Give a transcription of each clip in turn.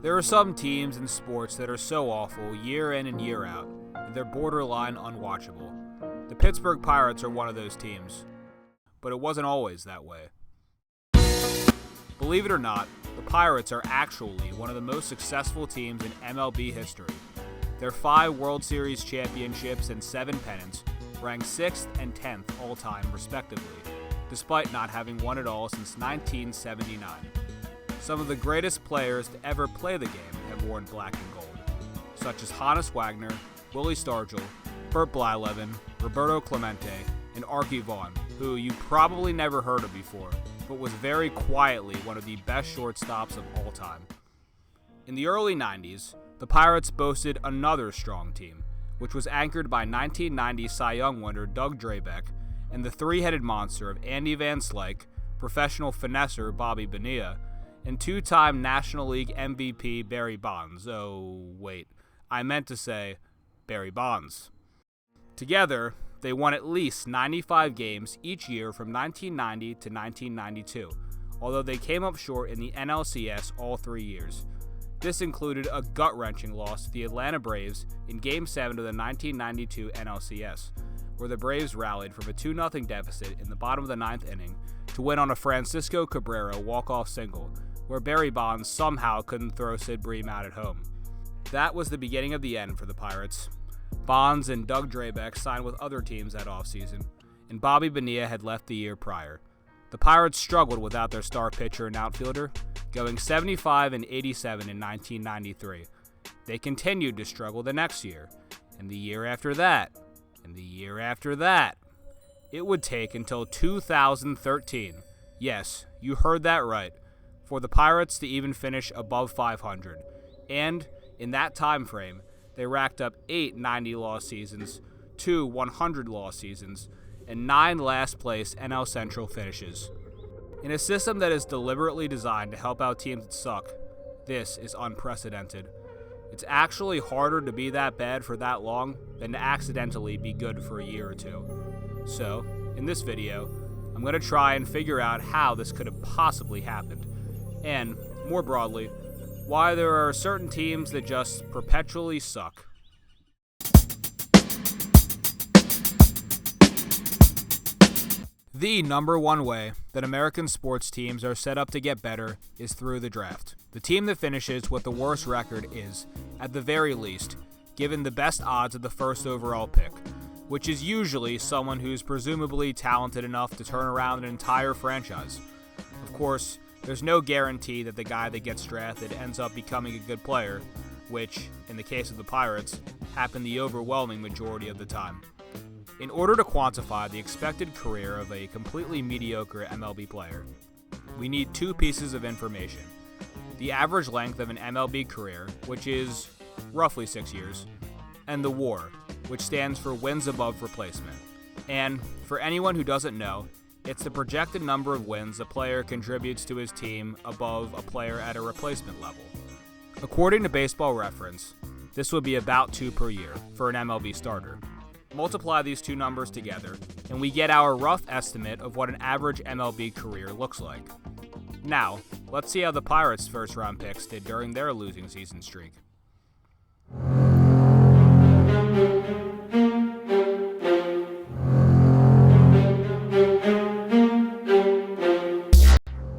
There are some teams in sports that are so awful year in and year out, that they're borderline unwatchable. The Pittsburgh Pirates are one of those teams, but it wasn't always that way. Believe it or not, the Pirates are actually one of the most successful teams in MLB history. Their 5 World Series championships and 7 pennants rank 6th and 10th all-time respectively, despite not having won it all since 1979. Some of the greatest players to ever play the game have worn black and gold, such as Honus Wagner, Willie Stargell, Bert Blyleven, Roberto Clemente, and Archie Vaughan, who you probably never heard of before, but was very quietly one of the best shortstops of all time. In the early 90s, the Pirates boasted another strong team, which was anchored by 1990 Cy Young winner Doug Drabek and the three-headed monster of Andy Van Slyke, professional finesser Bobby Bonilla, and 2-time National League MVP Barry Bonds. Oh, wait, I meant to say Barry Bonds. Together, they won at least 95 games each year from 1990 to 1992, although they came up short in the NLCS all 3 years. This included a gut-wrenching loss to the Atlanta Braves in Game 7 of the 1992 NLCS, where the Braves rallied from a 2-0 deficit in the bottom of the 9th inning to win on a Francisco Cabrera walk-off single, where Barry Bonds somehow couldn't throw Sid Bream out at home. That was the beginning of the end for the Pirates. Bonds and Doug Drabek signed with other teams that offseason, and Bobby Bonilla had left the year prior. The Pirates struggled without their star pitcher and outfielder, going 75 and 87 in 1993. They continued to struggle the next year, and the year after that, and the year after that. It would take until 2013, yes, you heard that right, for the Pirates to even finish above 500, and in that time frame, they racked up 8 90-loss seasons, 2 100-loss seasons, and 9 last-place NL Central finishes. In a system that is deliberately designed to help out teams that suck, this is unprecedented. It's actually harder to be that bad for that long than to accidentally be good for a year or two. So, in this video, I'm going to try and figure out how this could have possibly happened, and, more broadly, why there are certain teams that just perpetually suck. The number one way that American sports teams are set up to get better is through the draft. The team that finishes with the worst record is, at the very least, given the best odds of the first overall pick, which is usually someone who's presumably talented enough to turn around an entire franchise. Of course, there's no guarantee that the guy that gets drafted ends up becoming a good player, which, in the case of the Pirates, happened the overwhelming majority of the time. In order to quantify the expected career of a completely mediocre MLB player, we need 2 pieces of information. The average length of an MLB career, which is roughly 6 years, and the WAR, which stands for wins above replacement. And, for anyone who doesn't know, it's the projected number of wins a player contributes to his team above a player at a replacement level. According to Baseball Reference, this would be about 2 per year for an MLB starter. Multiply these 2 numbers together, and we get our rough estimate of what an average MLB career looks like. Now, let's see how the Pirates' first-round picks did during their losing season streak.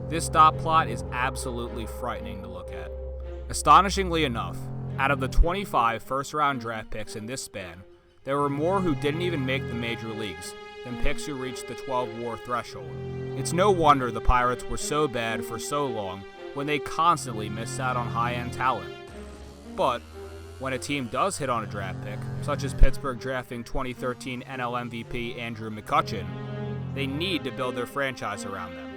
This dot plot is absolutely frightening to look at. Astonishingly enough, out of the 25 first-round draft picks in this span, there were more who didn't even make the major leagues than picks who reached the 12 WAR threshold. It's no wonder the Pirates were so bad for so long when they constantly missed out on high-end talent. But when a team does hit on a draft pick, such as Pittsburgh drafting 2013 NL MVP Andrew McCutchen, they need to build their franchise around them.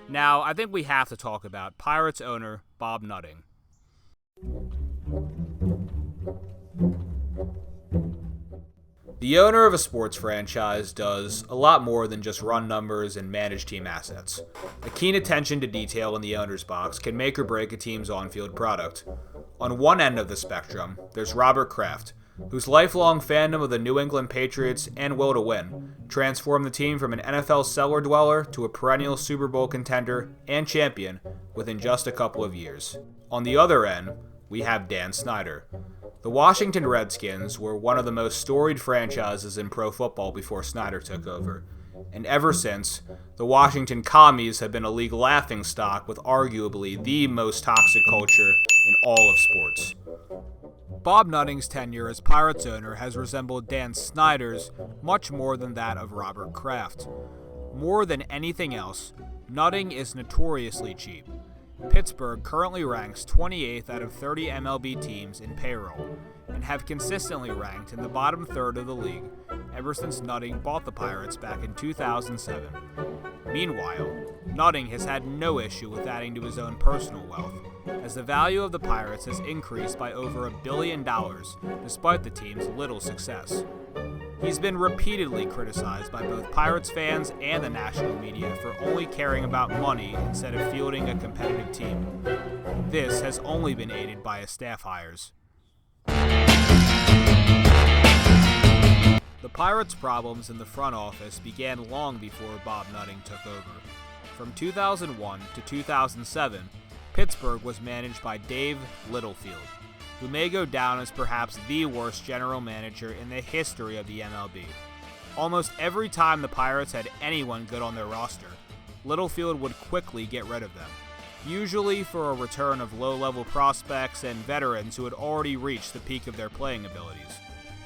Now, I think we have to talk about Pirates owner Bob Nutting. The owner of a sports franchise does a lot more than just run numbers and manage team assets. A keen attention to detail in the owner's box can make or break a team's on-field product. On one end of the spectrum, there's Robert Kraft, whose lifelong fandom of the New England Patriots and will to win transformed the team from an NFL cellar dweller to a perennial Super Bowl contender and champion within just a couple of years. On the other end, we have Dan Snyder. The Washington Redskins were one of the most storied franchises in pro football before Snyder took over, and ever since, the Washington Commies have been a league laughingstock with arguably the most toxic culture in all of sports. Bob Nutting's tenure as Pirates owner has resembled Dan Snyder's much more than that of Robert Kraft. More than anything else, Nutting is notoriously cheap. Pittsburgh currently ranks 28th out of 30 MLB teams in payroll, and have consistently ranked in the bottom third of the league ever since Nutting bought the Pirates back in 2007. Meanwhile, Nutting has had no issue with adding to his own personal wealth, as the value of the Pirates has increased by over $1 billion despite the team's little success. He's been repeatedly criticized by both Pirates fans and the national media for only caring about money instead of fielding a competitive team. This has only been aided by his staff hires. The Pirates' problems in the front office began long before Bob Nutting took over. From 2001 to 2007, Pittsburgh was managed by Dave Littlefield, who may go down as perhaps the worst general manager in the history of the MLB. Almost every time the Pirates had anyone good on their roster, Littlefield would quickly get rid of them, usually for a return of low-level prospects and veterans who had already reached the peak of their playing abilities.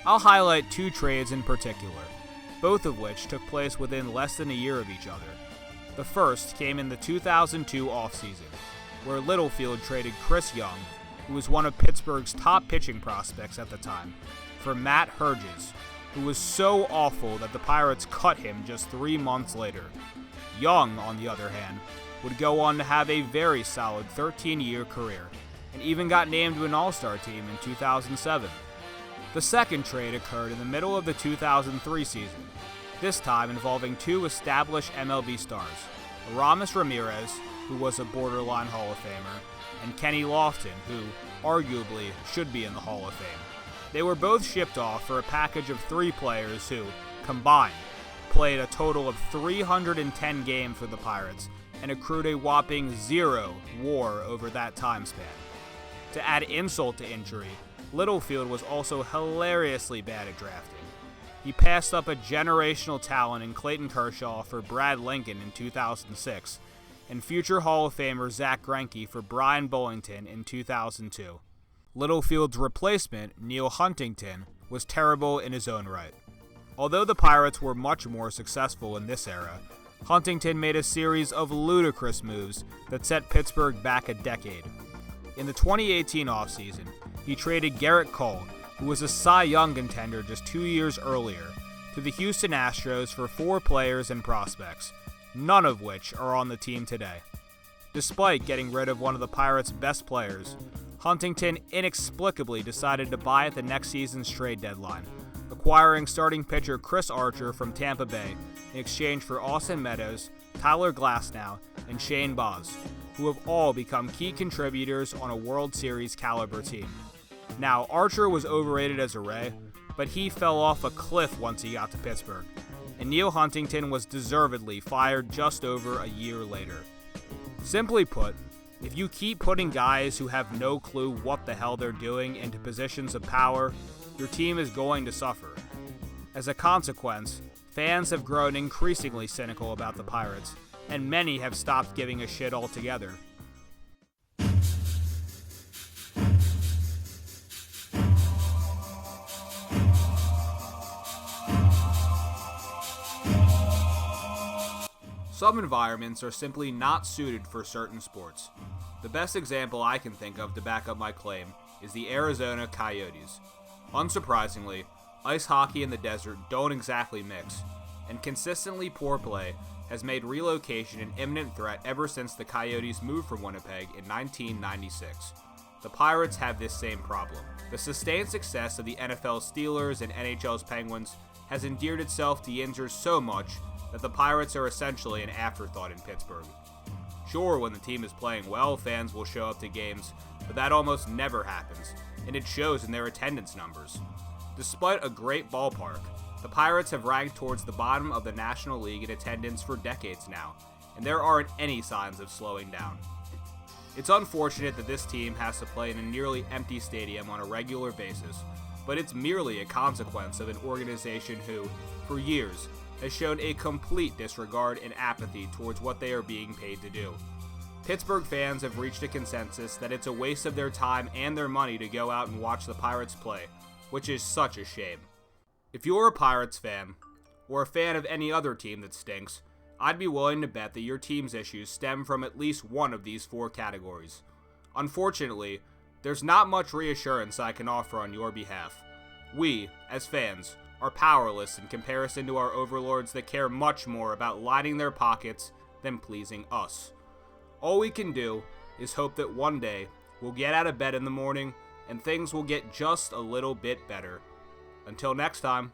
I'll highlight two trades in particular, both of which took place within less than a year of each other. The first came in the 2002 offseason, where Littlefield traded Chris Young, who was one of Pittsburgh's top pitching prospects at the time, for Matt Herges, who was so awful that the Pirates cut him just 3 months later. Young, on the other hand, would go on to have a very solid 13-year career, and even got named to an All-Star team in 2007. The second trade occurred in the middle of the 2003 season, this time involving two established MLB stars, Aramis Ramirez, who was a borderline Hall of Famer, and Kenny Lofton, who arguably should be in the Hall of Fame. They were both shipped off for a package of 3 players who, combined, played a total of 310 games for the Pirates and accrued a whopping 0 WAR over that time span. To add insult to injury, Littlefield was also hilariously bad at drafting. He passed up a generational talent in Clayton Kershaw for Brad Lincoln in 2006, and future Hall of Famer Zach Greinke for Brian Bolten in 2002. Littlefield's replacement, Neil Huntington, was terrible in his own right. Although the Pirates were much more successful in this era, Huntington made a series of ludicrous moves that set Pittsburgh back a decade. In the 2018 offseason, he traded Garrett Cole, who was a Cy Young contender just 2 years earlier, to the Houston Astros for 4 players and prospects, none of which are on the team today. Despite getting rid of one of the Pirates' best players, Huntington inexplicably decided to buy at the next season's trade deadline, acquiring starting pitcher Chris Archer from Tampa Bay in exchange for Austin Meadows, Tyler Glasnow, and Shane Baz, who have all become key contributors on a World Series caliber team. Now, Archer was overrated as a Ray, but he fell off a cliff once he got to Pittsburgh, and Neil Huntington was deservedly fired just over a year later. Simply put, if you keep putting guys who have no clue what the hell they're doing into positions of power, your team is going to suffer. As a consequence, fans have grown increasingly cynical about the Pirates, and many have stopped giving a shit altogether. Some environments are simply not suited for certain sports. The best example I can think of to back up my claim is the Arizona Coyotes. Unsurprisingly, ice hockey and the desert don't exactly mix, and consistently poor play has made relocation an imminent threat ever since the Coyotes moved from Winnipeg in 1996. The Pirates have this same problem. The sustained success of the NFL's Steelers and NHL's Penguins has endeared itself to Yinzers so much that the Pirates are essentially an afterthought in Pittsburgh. Sure, when the team is playing well, fans will show up to games, but that almost never happens, and it shows in their attendance numbers. Despite a great ballpark, the Pirates have ranked towards the bottom of the National League in attendance for decades now, and there aren't any signs of slowing down. It's unfortunate that this team has to play in a nearly empty stadium on a regular basis, but it's merely a consequence of an organization who, for years, has shown a complete disregard and apathy towards what they are being paid to do. Pittsburgh fans have reached a consensus that it's a waste of their time and their money to go out and watch the Pirates play, which is such a shame. If you're a Pirates fan, or a fan of any other team that stinks, I'd be willing to bet that your team's issues stem from at least one of these four categories. Unfortunately, there's not much reassurance I can offer on your behalf. We, as fans, are powerless in comparison to our overlords that care much more about lining their pockets than pleasing us. All we can do is hope that one day we'll get out of bed in the morning and things will get just a little bit better. Until next time.